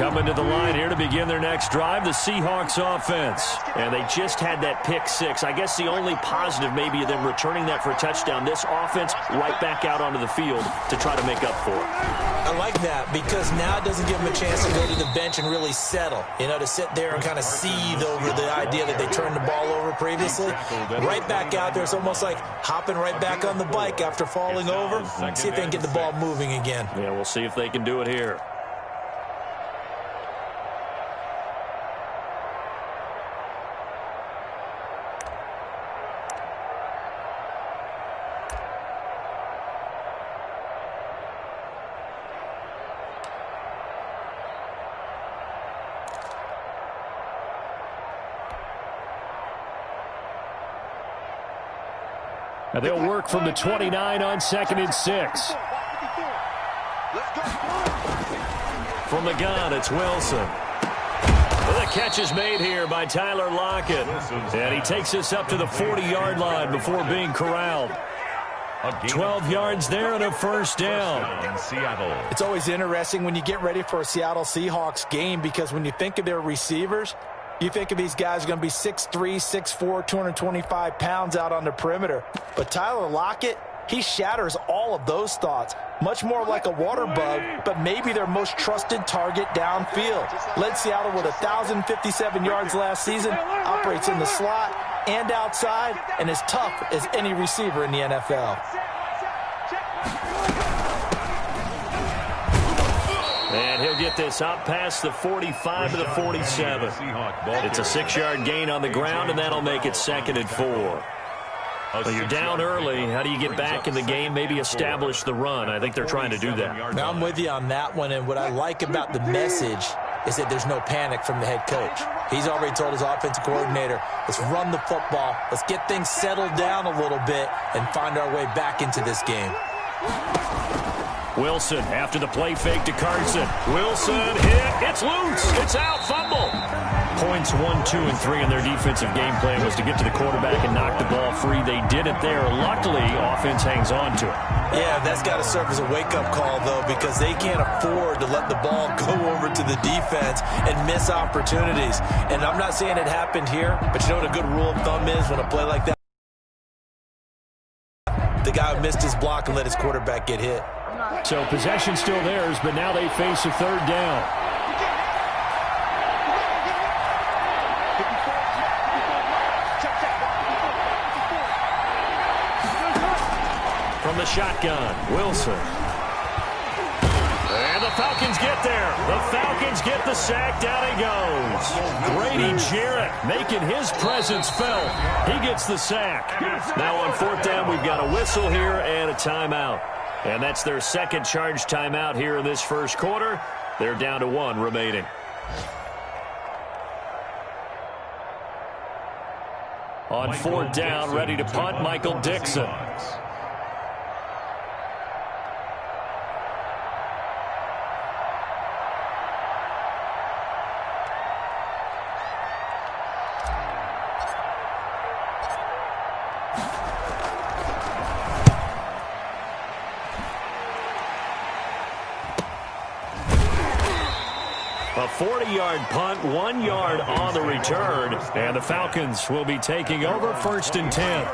Coming to the line here to begin their next drive, the Seahawks offense. And they just had that pick six. I guess the only positive maybe of them returning that for a touchdown. This offense right back out onto the field to try to make up for it. I like that because now it doesn't give them a chance to go to the bench and really settle. You know, to sit there and kind of seethe over the idea that they turned the ball over previously. Right back out there. It's almost like hopping right back on the bike after falling over. See if they can get the ball moving again. Yeah, we'll see if they can do it here. Now they'll work from the 29 on 2nd and 6. From the gun, it's Wilson. Well, the catch is made here by Tyler Lockett. And he takes us up to the 40-yard line before being corralled. 12 yards there and a first down. It's always interesting when you get ready for a Seattle Seahawks game because when you think of their receivers, you think of these guys are going to be 6'3", 6'4", 225 pounds out on the perimeter. But Tyler Lockett, he shatters all of those thoughts. Much more like a water bug, but maybe their most trusted target downfield. Led Seattle with 1,057 yards last season, operates in the slot and outside, and is tough as any receiver in the NFL. And he'll get this up past the 45 to the 47. It's a 6-yard gain on the ground, and that'll make it 2nd and 4. Well, you're down early. How do you get back in the game, maybe establish the run? I think they're trying to do that. Now, I'm with you on that one, and what I like about the message is that there's no panic from the head coach. He's already told his offensive coordinator, let's run the football, let's get things settled down a little bit, and find our way back into this game. Wilson after the play fake to Carson. Wilson hit. It's loose. It's out. Fumble. Points 1, 2, and 3 in their defensive game plan was to get to the quarterback and knock the ball free. They did it there. Luckily, offense hangs on to it. Yeah, that's got to serve as a wake-up call, though, because they can't afford to let the ball go over to the defense and miss opportunities. And I'm not saying it happened here, but you know what a good rule of thumb is when a play like that? The guy missed his block and let his quarterback get hit. So possession still theirs, but now they face a 3rd down. From the shotgun, Wilson. And the Falcons get there. The Falcons get the sack. Down he goes. Grady Jarrett making his presence felt. He gets the sack. Now on 4th down, we've got a whistle here and a timeout. And that's their second charge timeout here in this first quarter. They're down to 1 remaining. On 4th down, ready to punt, Michael Dixon. A 40-yard punt, 1 yard on the return, and the Falcons will be taking over 1st and 10.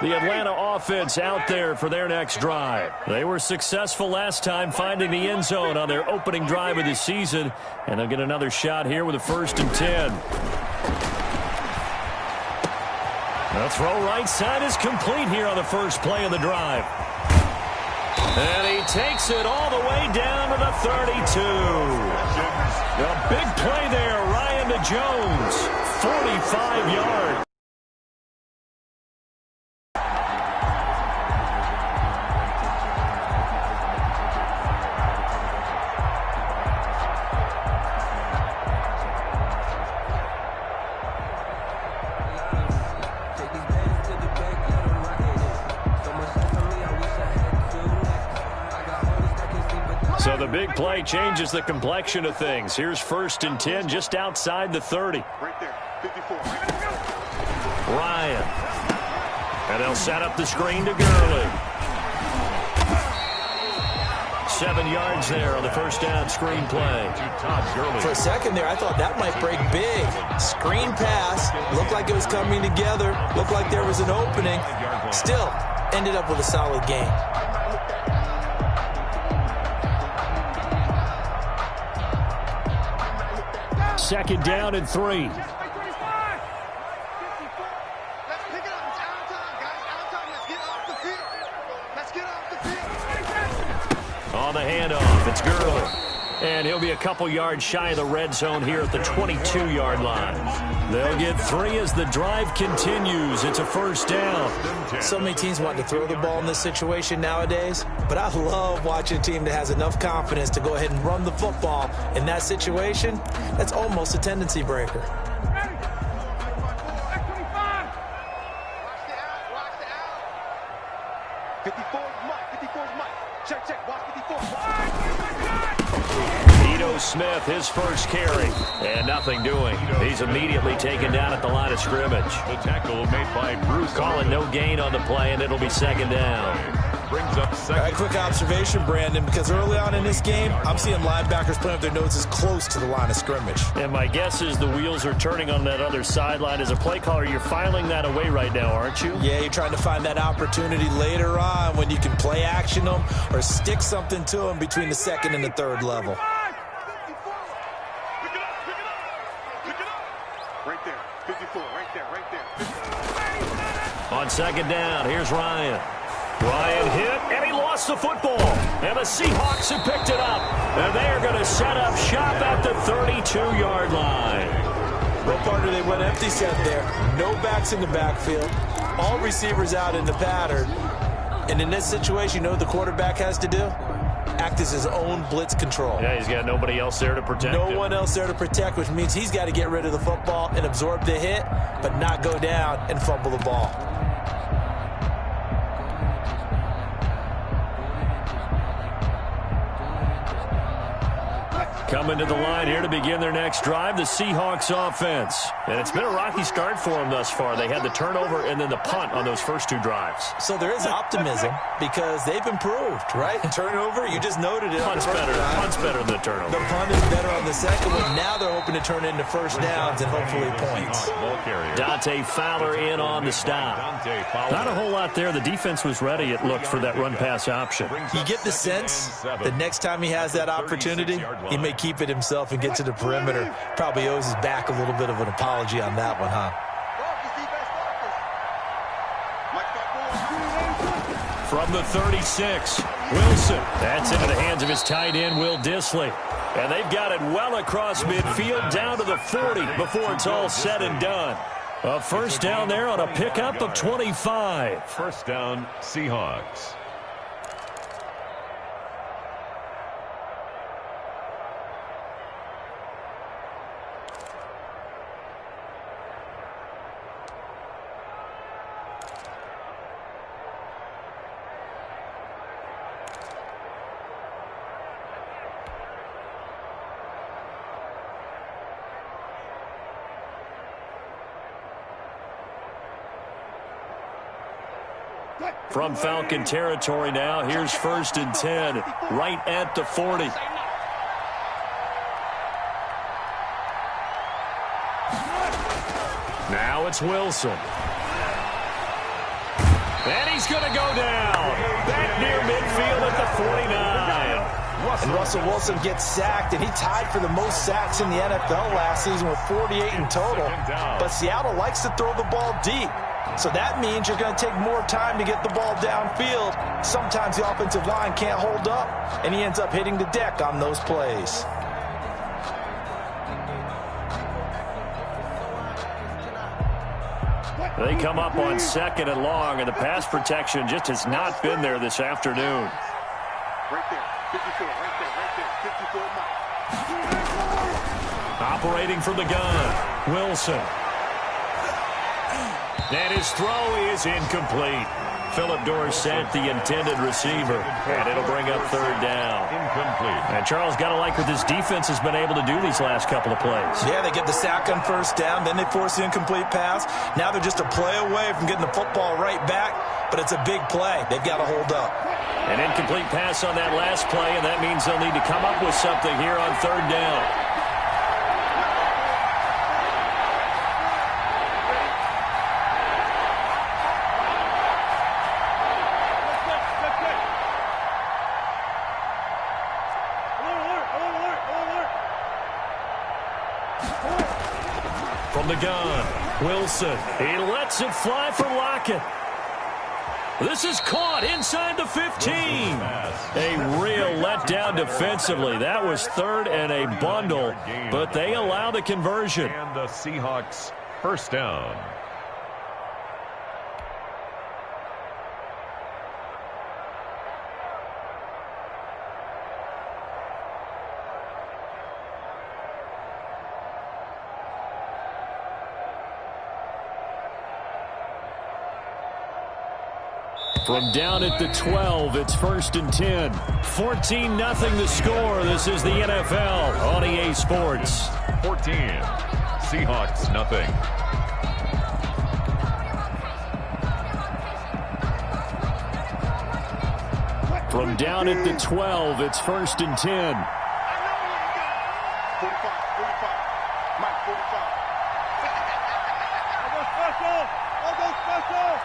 The Atlanta offense out there for their next drive. They were successful last time finding the end zone on their opening drive of the season, and they'll get another shot here with a 1st and 10. The throw right side is complete here on the first play of the drive. And he takes it all the way down to the 32. A big play there, Ryan to Jones, 45 yards. So the big play changes the complexion of things. Here's 1st and 10 just outside the 30. Right there, 54. Ryan. And they'll set up the screen to Gurley. 7 yards there on the first down screen play. For a second there, I thought that might break big. Screen pass. Looked like it was coming together. Looked like there was an opening. Still, ended up with a solid game. Second down and 3. On the handoff, it's Gurley. And he'll be a couple yards shy of the red zone here at the 22-yard line. They'll get 3 as the drive continues. It's a first down. So many teams want to throw the ball in this situation nowadays, but I love watching a team that has enough confidence to go ahead and run the football. In that situation, that's almost a tendency breaker. Smith, his first carry, and nothing doing. He's immediately taken down at the line of scrimmage. The tackle made by Bruce. Calling no gain on the play, and it'll be second down. Brings up second. Quick observation, Brandon, because early on in this game, I'm seeing linebackers putting up their noses close to the line of scrimmage. And my guess is the wheels are turning on that other sideline. As a play caller, you're filing that away right now, aren't you? Yeah, you're trying to find that opportunity later on when you can play action them or stick something to them between the second and the third level. On second down, here's Ryan. Ryan hit, and he lost the football. And the Seahawks have picked it up. And they are going to set up shop at the 32-yard line. Well, partner, they went empty set there. No backs in the backfield. All receivers out in the pattern. And in this situation, you know what the quarterback has to do? Act as his own blitz control. Yeah, he's got nobody else there to protect him. No one else there to protect, which means he's got to get rid of the football and absorb the hit, but not go down and fumble the ball. Coming to the line here to begin their next drive, the Seahawks offense. And it's been a rocky start for them thus far. They had the turnover and then the punt on those first 2 drives. So there is optimism because they've improved, right? Turnover, you just noted it. Punt's better than the turnover. The punt is better on the second one. Now they're hoping to turn into first downs and hopefully points. Dante Fowler in on the stop. Not a whole lot there. The defense was ready, it looked, for that run-pass option. You get the sense that next time he has that opportunity, he may keep it himself and get to the perimeter. Probably owes his back a little bit of an apology on that one, huh? From the 36, Wilson. That's into the hands of his tight end, Will Dissly. And they've got it well across midfield down to the 40 before it's all said and done. A first down there on a pickup of 25. First down, Seahawks. From Falcon territory now, here's 1st and 10, right at the 40. Now it's Wilson. And he's going to go down. Back near midfield at the 49. And Russell Wilson gets sacked, and he tied for the most sacks in the NFL last season with 48 in total. But Seattle likes to throw the ball deep. So that means you're going to take more time to get the ball downfield. Sometimes the offensive line can't hold up, and he ends up hitting the deck on those plays. They come up on 2nd and long, and the pass protection just has not been there this afternoon. Right there, 54, right there, 54 miles. Operating from the gun, Wilson. And his throw is incomplete. Philip Dorsett, the intended receiver. And it'll bring up third down. Incomplete. And Charles, got to like what this defense has been able to do these last couple of plays. Yeah, they get the sack on first down, then they force the incomplete pass. Now they're just a play away from getting the football right back, but it's a big play. They've got to hold up. An incomplete pass on that last play, and that means they'll need to come up with something here on third down. From the gun, Wilson. He lets it fly for Lockett. This is caught inside the 15. A real letdown defensively. That was third and a bundle, but they allow the conversion. And the Seahawks first down. From down at the 12, it's 1st and 10. 14-0 the score. This is the NFL on EA Sports. 14. Seahawks, nothing. From down at the 12, it's 1st and 10. 45, 45. Mike, 45. I'll go special. I'll go special.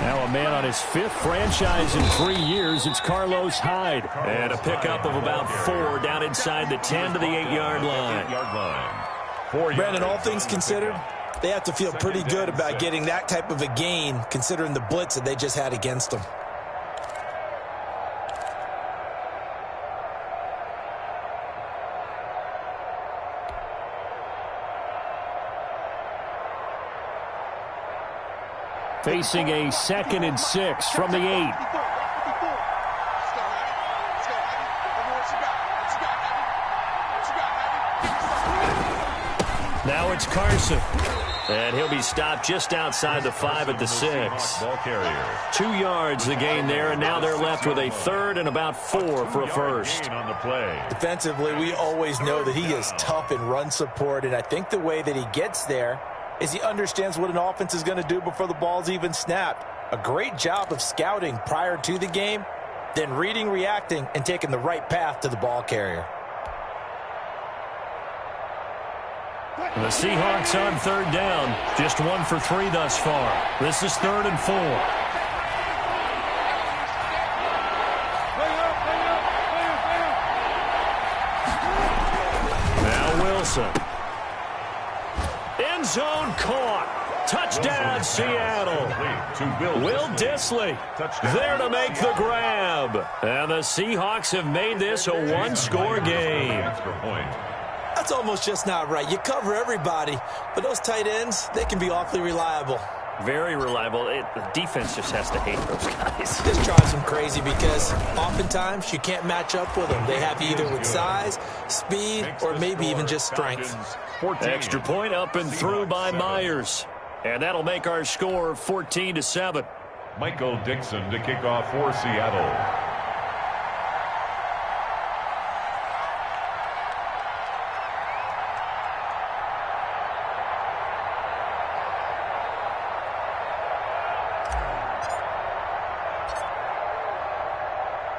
Now a man on his 5th franchise in 3 years. It's Carlos Hyde. And a pickup of about 4 down inside the 10 to the 8-yard line. 8-yard line. 4 Brandon, all things considered, they have to feel pretty good about getting that type of a gain, considering the blitz that they just had against them. Facing a 2nd and 6 from the 8. Now it's Carson. And he'll be stopped just outside the 5 at the 6. Ball carrier. 2 yards the gain there, and now they're left with a 3rd and about 4 for a first. On the play. Defensively, we always know that he is tough in run support, and I think the way that he gets there is he understands what an offense is going to do before the ball's even snapped. A great job of scouting prior to the game, then reading, reacting, and taking the right path to the ball carrier. The Seahawks on third down, just 1 for 3 thus far. This is 3rd and 4. Now Wilson. End zone caught. Touchdown, Seattle. Will Dissly there to make the grab. And the Seahawks have made this a one-score game. That's almost just not right. You cover everybody, but those tight ends, they can be awfully reliable. Very reliable. The defense just has to hate those guys. This drives them crazy because oftentimes you can't match up with them. They have either with size, speed, or maybe even just strength. Extra point up and through by Myers. And that'll make our score 14-7. Michael Dixon to kick off for Seattle.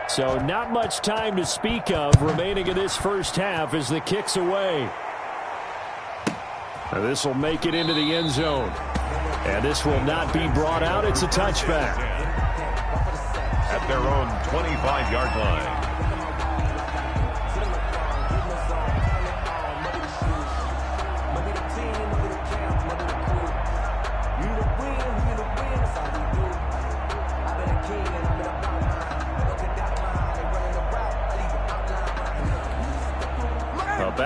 So not much time to speak of remaining in this first half as the kick's away. Now this will make it into the end zone. And this will not be brought out. It's a touchback. At their own 25-yard line.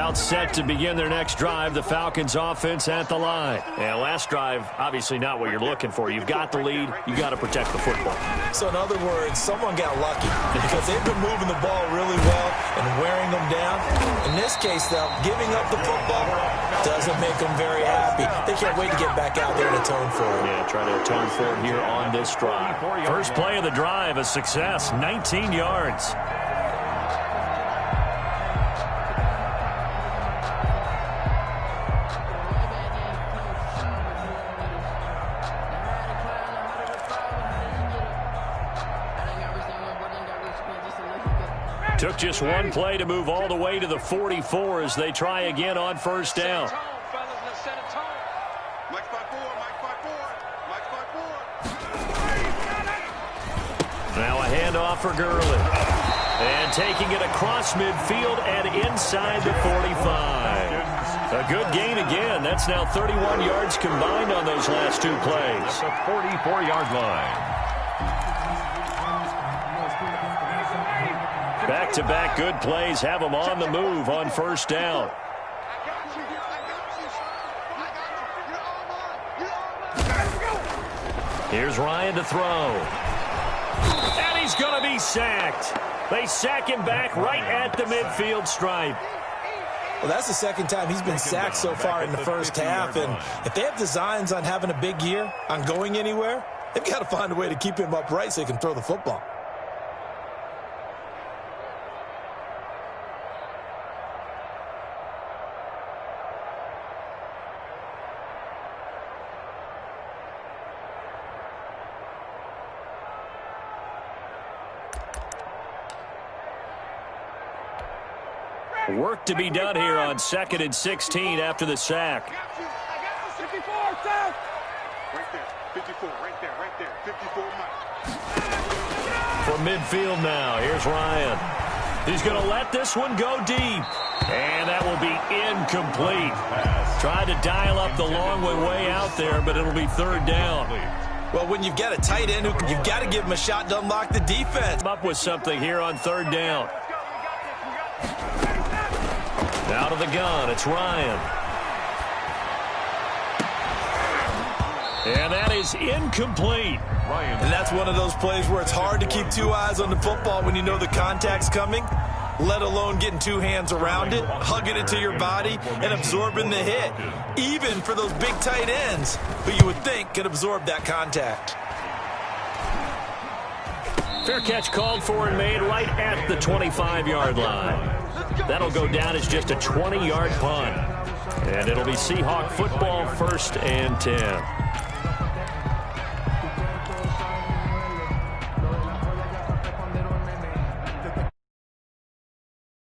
About set to begin their next drive, the Falcons offense at the line. And last drive, obviously not what you're looking for. You've got the lead. You've got to protect the football. So in other words, someone got lucky because they've been moving the ball really well and wearing them down. In this case, though, giving up the football doesn't make them very happy. They can't wait to get back out there and atone for it. Yeah, try to atone for it here on this drive. First play of the drive, a success, 19 yards. Took just one play to move all the way to the 44 as they try again on first down. Now a handoff for Gurley. And taking it across midfield and inside the 45. A good gain again. That's now 31 yards combined on those last two plays. At the 44-yard line. Back-to-back good plays have them on the move on first down. Here's Ryan to throw. And he's going to be sacked. They sack him back right at the midfield stripe. Well, that's the second time he's been sacked so far in the first half. And if they have designs on having a big year, on going anywhere, they've got to find a way to keep him upright so he can throw the football. Work to be done here on 2nd and 16 after the sack. I got you. 54, South. Right there. 54, right there. 54 From midfield now, here's Ryan. He's going to let this one go deep. And that will be incomplete. Tried to dial up the long way out there, but it'll be third down. Well, when you've got a tight end, you've got to give him a shot to unlock the defense. Up with something here on third down. Out of the gun, it's Ryan. And that is incomplete. And that's one of those plays where it's hard to keep two eyes on the football when you know the contact's coming, let alone getting two hands around it, hugging it to your body, and absorbing the hit, even for those big tight ends who you would think could absorb that contact. Fair catch called for and made right at the 25-yard line. That'll go down as just a 20-yard punt. And it'll be Seahawk football, 1st and 10.